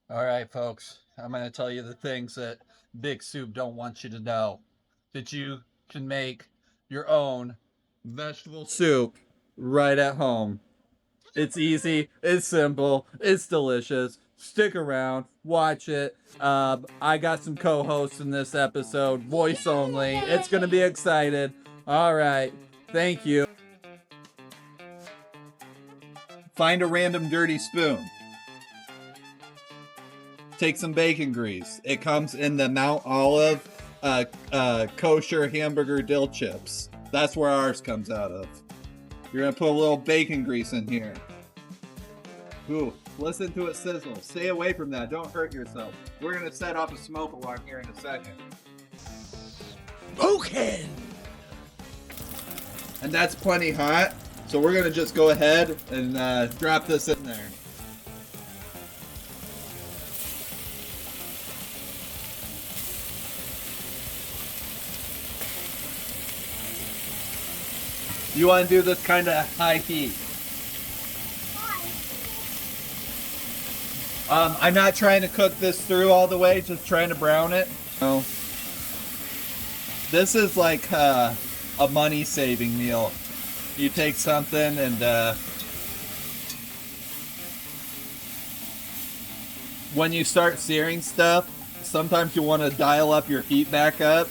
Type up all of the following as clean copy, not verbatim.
All right, folks, I'm going to tell you the things that Big Soup don't want you to know. That you can make your own vegetable soup right at home. It's easy, it's simple, it's delicious. Stick around, watch it. I got some co hosts in this episode, voice only. It's going to be excited. All right, thank you. Find a random dirty spoon. Take some bacon grease. It comes in the Mount Olive kosher hamburger dill chips. That's where ours comes out of. You're gonna put a little bacon grease in here. Ooh, listen to it sizzle. Stay away from that. Don't hurt yourself. We're gonna set off a smoke alarm here in a second. Okay. And that's plenty hot. So we're gonna just go ahead and drop this in there. You want to do this kind of high heat. I'm not trying to cook this through all the way, just trying to brown it. Oh. This is like a money saving meal. You take something and when you start searing stuff, sometimes you want to dial up your heat back up.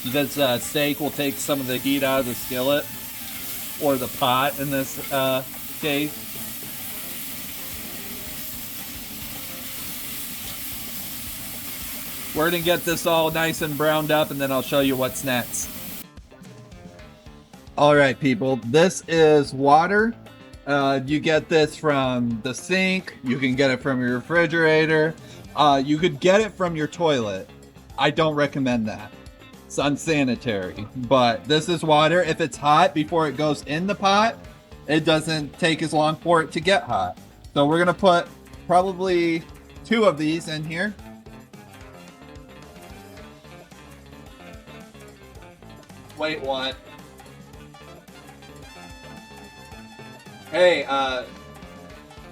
This steak will take some of the heat out of the skillet, or the pot in this case. We're gonna get this all nice and browned up, and then I'll show you what's next. All right, people, this is water. You get this from the sink. You can get it from your refrigerator. You could get it from your toilet. I don't recommend that. It's unsanitary, but this is water. If it's hot before it goes in the pot, it doesn't take as long for it to get hot. So we're gonna put probably 2 of these in here. Wait, what? Hey,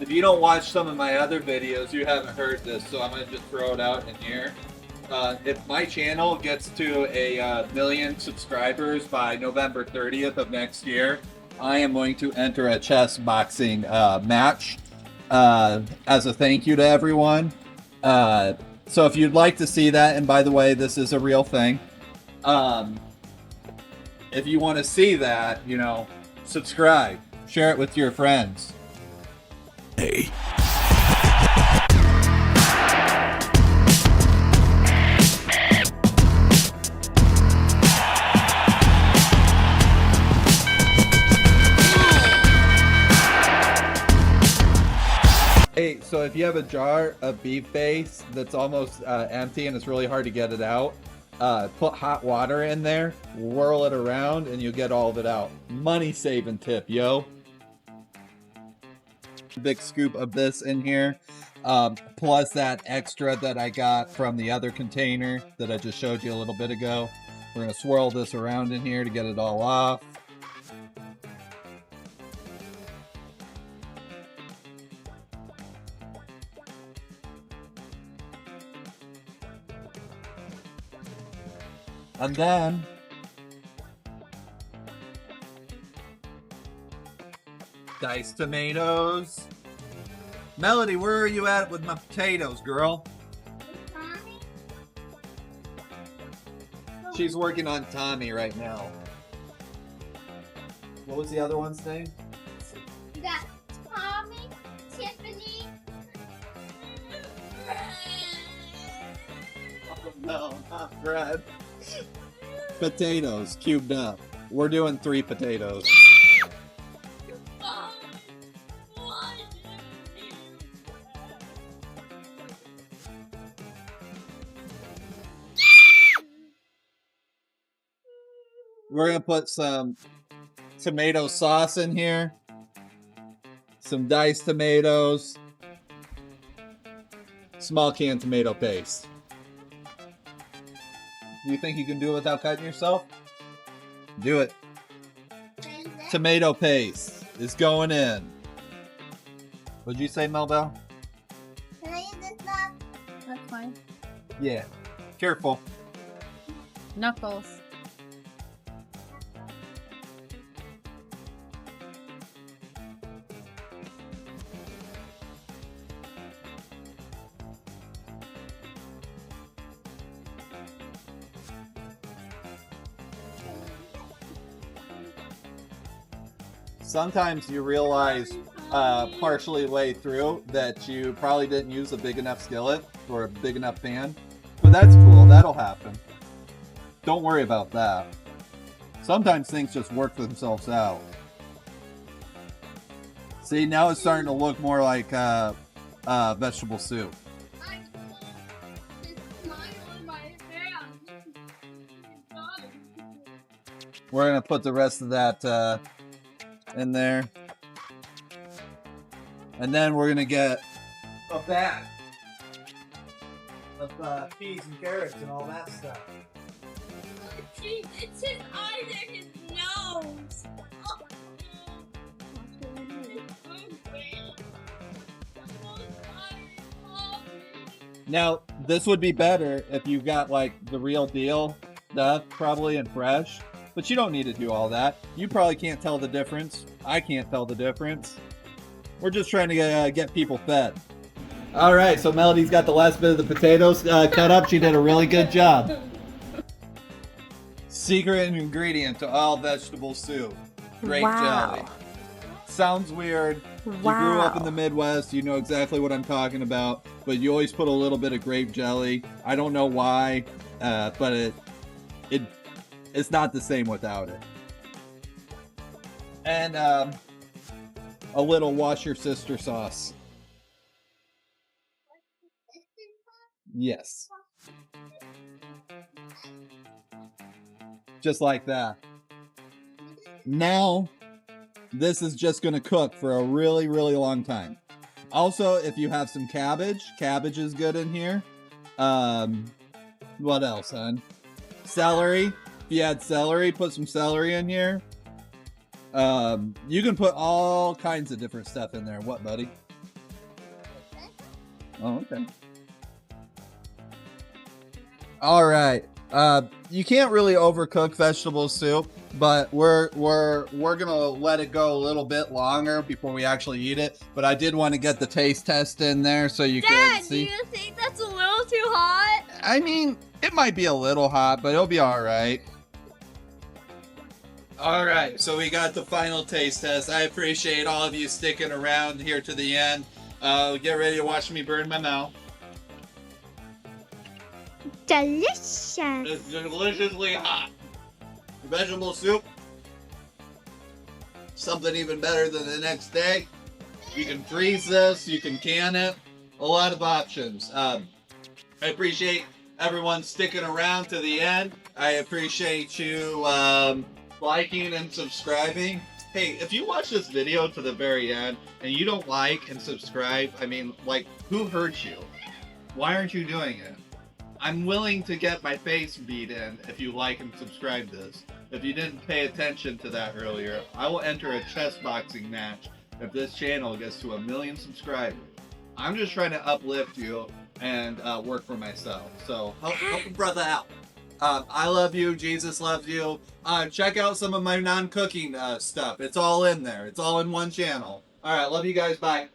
if you don't watch some of my other videos, you haven't heard this, so I'm gonna just throw it out in here. If my channel gets to a million subscribers by November 30th of next year, I am going to enter a chess boxing match as a thank you to everyone. So if you'd like to see that, and by the way, this is a real thing. If you want to see that, subscribe, share it with your friends. Hey. Hey, so if you have a jar of beef base that's almost empty and it's really hard to get it out, put hot water in there, whirl it around, and you'll get all of it out. Money saving tip, yo. Big scoop of this in here, plus that extra that I got from the other container that I just showed you a little bit ago. We're gonna swirl this around in here to get it all off. And then diced tomatoes. Melody, where are you at with my potatoes, girl? Tommy? She's working on Tommy right now. What was the other one's name? You got Tommy, Tiffany. Oh no, not Fred. Potatoes cubed up. We're doing 3 potatoes. We're gonna put some tomato sauce in here, some diced tomatoes, small can tomato paste. Do you think you can do it without cutting yourself? Do it. Tomato paste is going in. What'd you say, Melbell? Can I I use this stuff? That's fine. Yeah. Careful. Knuckles. Sometimes you realize partially way through that you probably didn't use a big enough skillet or a big enough pan. But that's cool. That'll happen. Don't worry about that. Sometimes things just work themselves out. See, now it's starting to look more like vegetable soup. I know. It's mine on my hand. We're going to put the rest of that in there. And then we're going to get a bag of peas and carrots and all that stuff. It's his eyes and his nose. Now, this would be better if you got like the real deal stuff, probably, and fresh. But you don't need to do all that. You probably can't tell the difference. I can't tell the difference. We're just trying to get people fed. All right, so Melody's got the last bit of the potatoes cut up. She did a really good job. Secret ingredient to all vegetable soup. Grape jelly. Sounds weird. You grew up in the Midwest. You know exactly what I'm talking about. But you always put a little bit of grape jelly. I don't know why, but it's not the same without it. And a little wash your sister sauce. Yes. Just like that. Now, this is just going to cook for a really, really long time. Also, if you have some cabbage is good in here. What else, hon? Celery. If you had celery, put some celery in here. You can put all kinds of different stuff in there. What, buddy? Oh, okay. All right. You can't really overcook vegetable soup, but we're gonna let it go a little bit longer before we actually eat it. But I did want to get the taste test in there so you can see. Do you think that's a little too hot? I mean, it might be a little hot, but it'll be all right. All right, so we got the final taste test. I appreciate all of you sticking around here to the end. Get ready to watch me burn my mouth. Delicious. It's deliciously hot. Vegetable soup. Something even better than the next day. You can freeze this. You can can it. A lot of options. I appreciate everyone sticking around to the end. I appreciate you liking and subscribing. Hey, if you watch this video to the very end and you don't like and subscribe, I mean, like, who hurt you? Why aren't you doing it? I'm willing to get my face beat in if you like and subscribe this. If you didn't pay attention to that earlier, I will enter a chess boxing match if this channel gets to 1 million subscribers. I'm just trying to uplift you and work for myself. So help a brother out. I love you. Jesus loves you. Check out some of my non-cooking stuff. It's all in there. It's all in one channel. All right. Love you guys. Bye.